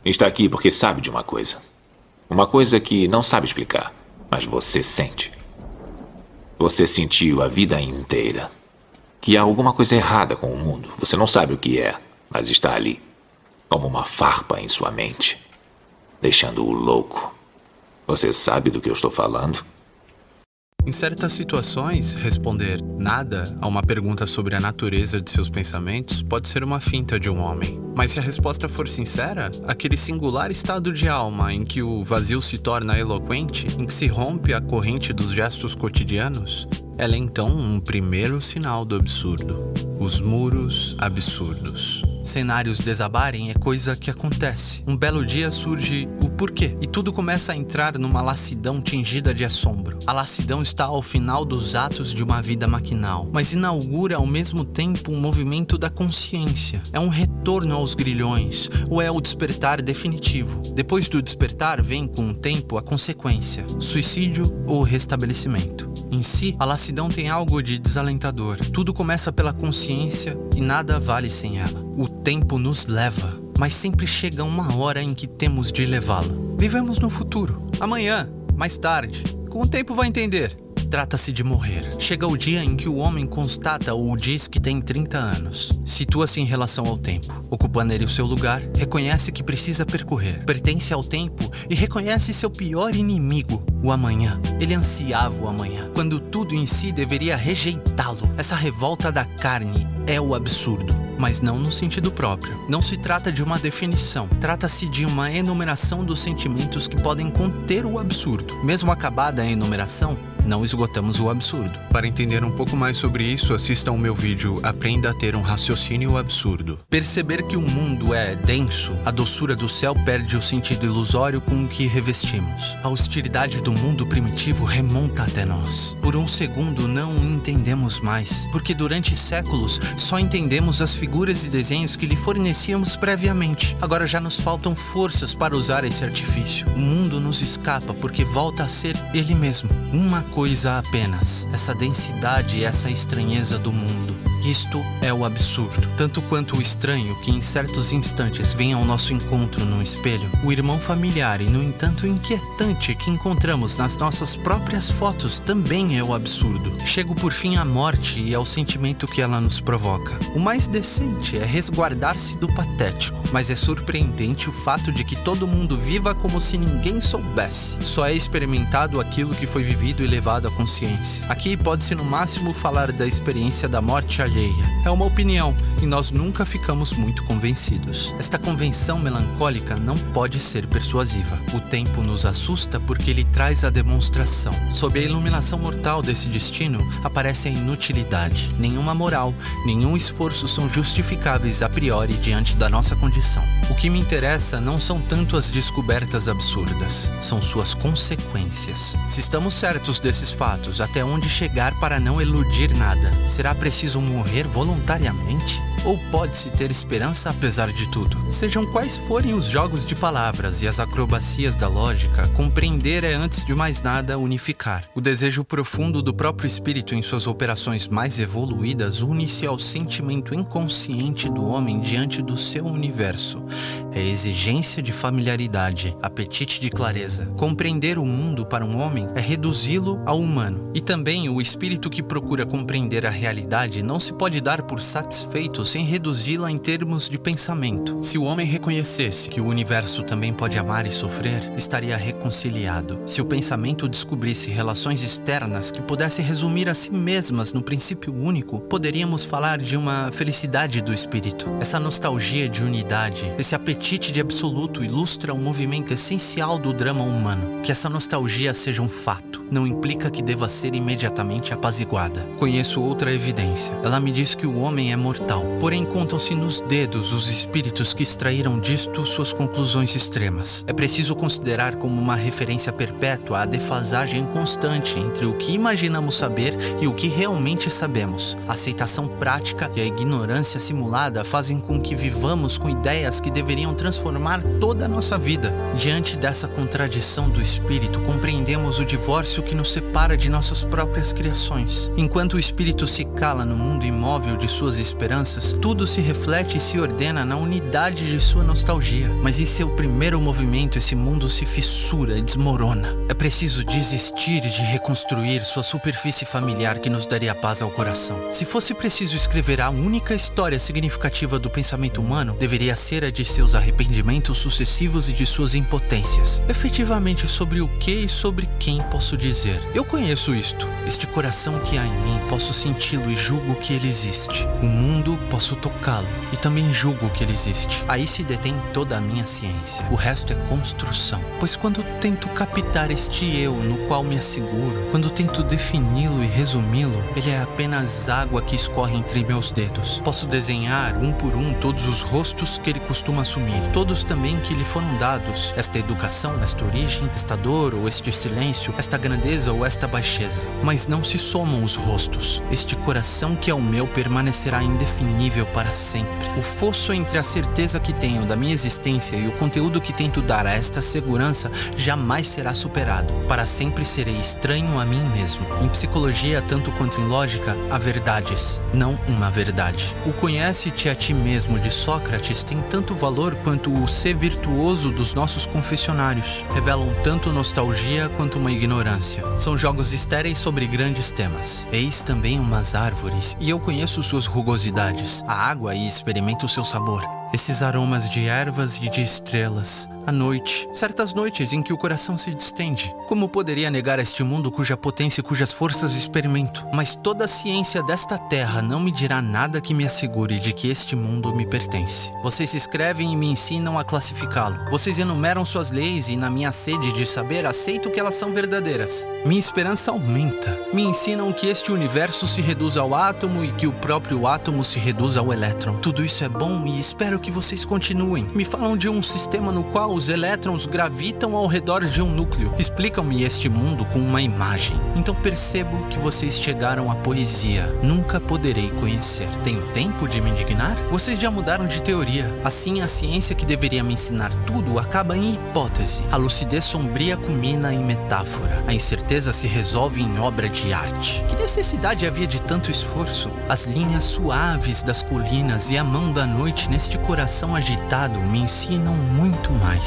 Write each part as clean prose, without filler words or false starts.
Está aqui porque sabe de uma coisa. Uma coisa que não sabe explicar, mas você sente. Você sentiu a vida inteira que há alguma coisa errada com o mundo. Você não sabe o que é, mas está ali, como uma farpa em sua mente, deixando-o louco. Você sabe do que eu estou falando? Em certas situações, responder nada a uma pergunta sobre a natureza de seus pensamentos pode ser uma finta de um homem. Mas se a resposta for sincera, aquele singular estado de alma em que o vazio se torna eloquente, em que se rompe a corrente dos gestos cotidianos, ela é então um primeiro sinal do absurdo. Os muros absurdos. Cenários desabarem é coisa que acontece. Um belo dia surge o porquê e tudo começa a entrar numa lassidão tingida de assombro. A lassidão está ao final dos atos de uma vida maquinal, mas inaugura ao mesmo tempo um movimento da consciência. É um retorno aos grilhões, ou é o despertar definitivo. Depois do despertar vem com o tempo a consequência, suicídio ou restabelecimento. Em si, a lassidão tem algo de desalentador. Tudo começa pela consciência e nada vale sem ela. O tempo nos leva, mas sempre chega uma hora em que temos de levá-lo. Vivemos no futuro. Amanhã, mais tarde, com o tempo vai entender. Trata-se de morrer. Chega o dia em que o homem constata ou diz que tem 30 anos. Situa-se em relação ao tempo. Ocupa nele o seu lugar, reconhece que precisa percorrer. Pertence ao tempo e reconhece seu pior inimigo, o amanhã. Ele ansiava o amanhã, quando tudo em si deveria rejeitá-lo. Essa revolta da carne é o absurdo, mas não no sentido próprio. Não se trata de uma definição. Trata-se de uma enumeração dos sentimentos que podem conter o absurdo. Mesmo acabada a enumeração, não esgotamos o absurdo. Para entender um pouco mais sobre isso, assista ao meu vídeo Aprenda a ter um raciocínio absurdo. Perceber que o mundo é denso, a doçura do céu perde o sentido ilusório com o que revestimos. A hostilidade do mundo primitivo remonta até nós. Por um segundo não entendemos mais, porque durante séculos só entendemos as figuras e desenhos que lhe fornecíamos previamente. Agora já nos faltam forças para usar esse artifício. O mundo nos escapa porque volta a ser ele mesmo. Uma coisa apenas, essa densidade e essa estranheza do mundo. Isto é o absurdo, tanto quanto o estranho que em certos instantes vem ao nosso encontro num espelho, o irmão familiar e no entanto inquietante que encontramos nas nossas próprias fotos também é o absurdo. Chego por fim à morte e ao sentimento que ela nos provoca. O mais decente é resguardar-se do patético, mas é surpreendente o fato de que todo mundo viva como se ninguém soubesse. Só é experimentado aquilo que foi vivido e levado à consciência. Aqui pode-se no máximo falar da experiência da morte alheia. É uma opinião e nós nunca ficamos muito convencidos. Esta convenção melancólica não pode ser persuasiva. O tempo nos assusta porque ele traz a demonstração. Sob a iluminação mortal desse destino, aparece a inutilidade. Nenhuma moral, nenhum esforço são justificáveis a priori diante da nossa condição. O que me interessa não são tanto as descobertas absurdas, são suas consequências. Se estamos certos desses fatos, até onde chegar para não eludir nada? Será preciso morrer voluntariamente? Ou pode-se ter esperança apesar de tudo? Sejam quais forem os jogos de palavras e as acrobacias da lógica, compreender é antes de mais nada unificar. O desejo profundo do próprio espírito em suas operações mais evoluídas une-se ao sentimento inconsciente do homem diante do seu universo. É exigência de familiaridade, apetite de clareza. Compreender o mundo para um homem é reduzi-lo ao humano. E também o espírito que procura compreender a realidade não se pode dar por satisfeito sem reduzi-la em termos de pensamento. Se o homem reconhecesse que o universo também pode amar e sofrer, estaria reconciliado. Se o pensamento descobrisse relações externas que pudessem resumir a si mesmas no princípio único, poderíamos falar de uma felicidade do espírito. Essa nostalgia de unidade, esse apetite de absoluto ilustra um movimento essencial do drama humano. Que essa nostalgia seja um fato, não implica que deva ser imediatamente apaziguada. Conheço outra evidência. Ela me diz que o homem é mortal. Porém, contam-se nos dedos os espíritos que extraíram disto suas conclusões extremas. É preciso considerar como uma referência perpétua a defasagem constante entre o que imaginamos saber e o que realmente sabemos. A aceitação prática e a ignorância simulada fazem com que vivamos com ideias que deveriam transformar toda a nossa vida. Diante dessa contradição do espírito, compreendemos o divórcio silêncio que nos separa de nossas próprias criações. Enquanto o espírito se cala no mundo imóvel de suas esperanças, tudo se reflete e se ordena na unidade de sua nostalgia. Mas em seu primeiro movimento, esse mundo se fissura e desmorona. É preciso desistir de reconstruir sua superfície familiar que nos daria paz ao coração. Se fosse preciso escrever a única história significativa do pensamento humano, deveria ser a de seus arrependimentos sucessivos e de suas impotências. Efetivamente, sobre o que e sobre quem posso dizer? Eu conheço isto. Este coração que há em mim, posso senti-lo e julgo que ele existe. O mundo, posso tocá-lo e também julgo que ele existe. Aí se detém toda a minha ciência. O resto é construção. Pois quando tento captar este eu no qual me asseguro, quando tento defini-lo e resumi-lo, ele é apenas água que escorre entre meus dedos. Posso desenhar, um por um, todos os rostos que ele costuma assumir, todos também que lhe foram dados. Esta educação, esta origem, esta dor ou este silêncio, esta grandeza ou esta baixeza. Mas não se somam os rostos. Este coração que é o meu permanecerá indefinível para sempre. O fosso entre a certeza que tenho da minha existência e o conteúdo que tento dar a esta segurança jamais será superado. Para sempre serei estranho a mim mesmo. Em psicologia, tanto quanto em lógica, há verdades, não uma verdade. O conhece-te a ti mesmo de Sócrates tem tanto valor quanto o ser virtuoso dos nossos confessionários. Revelam tanto nostalgia quanto uma ignorância. São jogos estéreis sobre grandes temas. Eis também umas árvores, e eu conheço suas rugosidades, a água e experimento seu sabor. Esses aromas de ervas e de estrelas. À noite, certas noites em que o coração se distende. Como poderia negar este mundo cuja potência e cujas forças experimento? Mas toda a ciência desta terra não me dirá nada que me assegure de que este mundo me pertence. Vocês escrevem e me ensinam a classificá-lo. Vocês enumeram suas leis e, na minha sede de saber, aceito que elas são verdadeiras. Minha esperança aumenta. Me ensinam que este universo se reduz ao átomo e que o próprio átomo se reduz ao elétron. Tudo isso é bom e espero que vocês continuem. Me falam de um sistema no qual os elétrons gravitam ao redor de um núcleo. Explicam-me este mundo com uma imagem. Então percebo que vocês chegaram à poesia. Nunca poderei conhecer. Tenho tempo de me indignar? Vocês já mudaram de teoria. Assim, a ciência que deveria me ensinar tudo acaba em hipótese. A lucidez sombria culmina em metáfora. A incerteza se resolve em obra de arte. Que necessidade havia de tanto esforço? As linhas suaves das colinas e a mão da noite neste coração agitado me ensinam muito mais.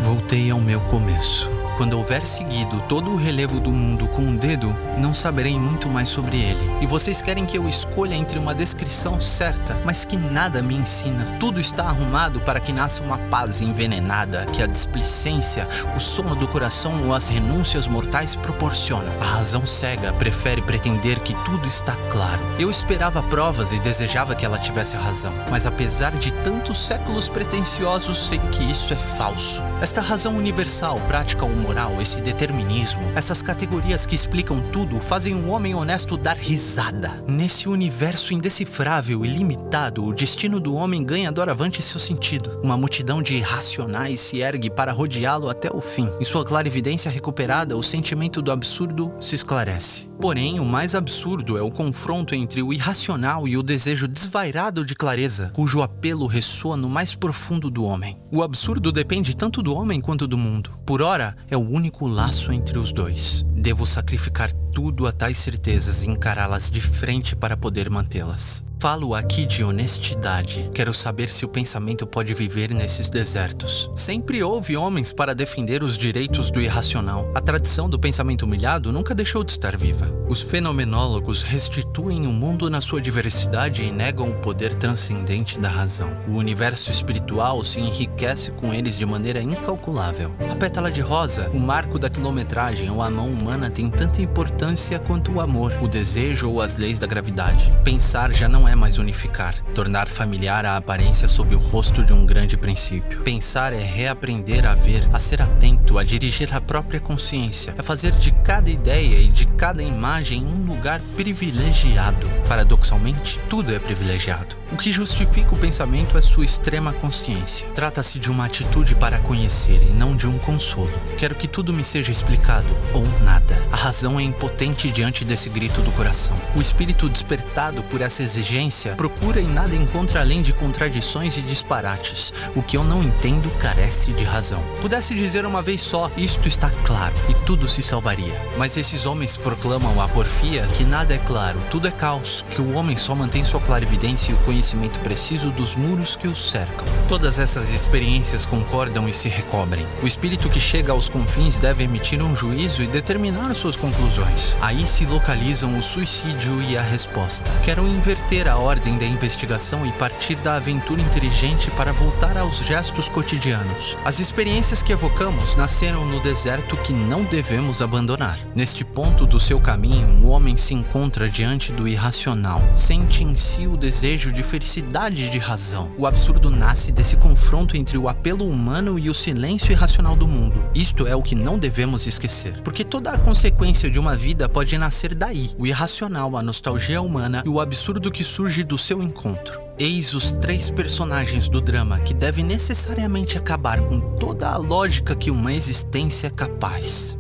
Voltei ao meu começo. Quando houver seguido todo o relevo do mundo com um dedo, não saberei muito mais sobre ele. E vocês querem que eu escolha entre uma descrição certa, mas que nada me ensina. Tudo está arrumado para que nasça uma paz envenenada, que a displicência, o sono do coração ou as renúncias mortais proporcionam. A razão cega prefere pretender que tudo está claro. Eu esperava provas e desejava que ela tivesse razão. Mas apesar de tantos séculos pretensiosos, sei que isso é falso. Esta razão universal, prática ou moral, esse determinismo, essas categorias que explicam tudo, fazem um homem honesto dar risada. Nesse universo indecifrável e limitado, o destino do homem ganha doravante seu sentido. Uma multidão de irracionais se ergue para rodeá-lo até o fim. Em sua clarividência recuperada, o sentimento do absurdo se esclarece. Porém, o mais absurdo é o confronto entre o irracional e o desejo desvairado de clareza, cujo apelo ressoa no mais profundo do homem. O absurdo depende tanto do homem quanto do mundo. Por ora, é o único laço entre os dois. Devo sacrificar tudo a tais certezas e encará-las de frente para poder mantê-las. Falo aqui de honestidade. Quero saber se o pensamento pode viver nesses desertos. Sempre houve homens para defender os direitos do irracional. A tradição do pensamento humilhado nunca deixou de estar viva. Os fenomenólogos restituem o mundo na sua diversidade e negam o poder transcendente da razão. O universo espiritual se enriquece com eles de maneira incalculável. A pétala de rosa, o marco da quilometragem ou a mão humana tem tanta importância quanto o amor, o desejo ou as leis da gravidade. Pensar já não é mais unificar, tornar familiar a aparência sob o rosto de um grande princípio. Pensar é reaprender a ver, a ser atento, a dirigir a própria consciência, é fazer de cada ideia e de cada imagem um lugar privilegiado. Paradoxalmente, tudo é privilegiado. O que justifica o pensamento é sua extrema consciência. Trata-se de uma atitude para conhecer e não de um consolo. Quero que tudo me seja explicado, ou nada. A razão é impotente diante desse grito do coração. O espírito despertado por essa exigência procura e nada encontra além de contradições e disparates. O que eu não entendo carece de razão. Pudesse dizer uma vez só, isto está claro, e tudo se salvaria. Mas esses homens proclamam a porfia que nada é claro, tudo é caos, que o homem só mantém sua clarividência e o conhecimento preciso dos muros que o cercam. Todas essas experiências concordam e se recobrem. O espírito que chega aos confins deve emitir um juízo e determinar suas conclusões. Aí se localizam o suicídio e a resposta. Quero inverter a ordem da investigação e partir da aventura inteligente para voltar aos gestos cotidianos. As experiências que evocamos nasceram no deserto que não devemos abandonar. Neste ponto do seu caminho, o homem se encontra diante do irracional. Sente em si o desejo de felicidade e de razão. O absurdo nasce desse confronto entre o apelo humano e o silêncio irracional do mundo. Isto é o que não devemos esquecer, porque toda a consequência de uma vida pode nascer daí: o irracional, a nostalgia humana e o absurdo que surge do seu encontro. Eis os 3 personagens do drama que devem necessariamente acabar com toda a lógica que uma existência é capaz.